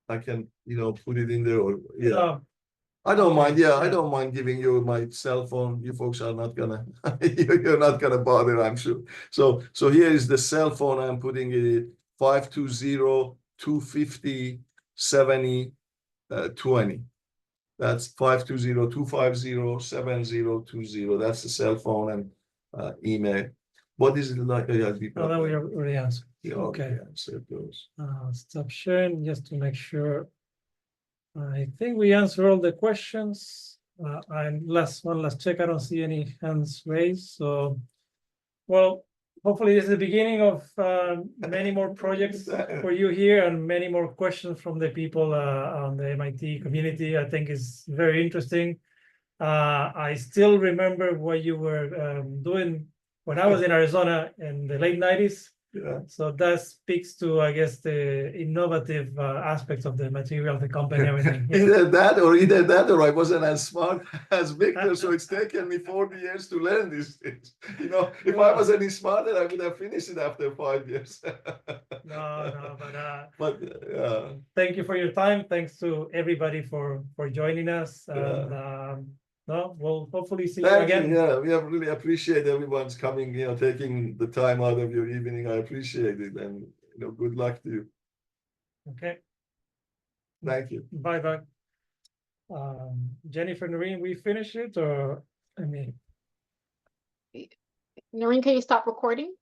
I can put it in there or I don't mind. Yeah, I don't mind giving you my cell phone. You folks are not gonna. You're not gonna bother, I'm sure. So here is the cell phone. I'm putting it 520-250-7020. That's 520-250-7020. That's the cell phone and email. What is it like? That we already answered. Okay. Answered those. Stop sharing just to make sure. I think we answered all the questions. One last check. I don't see any hands raised. So, well, hopefully this is the beginning of many more projects for you here and many more questions from the people on the MIT community. I think is very interesting. I still remember what you were doing when I was in Arizona in the late 90s. Yeah. So that speaks to, I guess, the innovative aspects of the material, the company, everything. Either that or I wasn't as smart as Victor, so it's taken me 40 years to learn these things. If I was any smarter, I would have finished it after 5 years. But thank you for your time. Thanks to everybody for joining us. And No, we'll hopefully see you Thank you. again. Yeah, we have really appreciate everyone's coming, taking the time out of your evening. I appreciate it, and good luck to you. Okay, Thank you. bye. Jennifer, Noreen, we finish it, or I mean, Noreen, can you stop recording?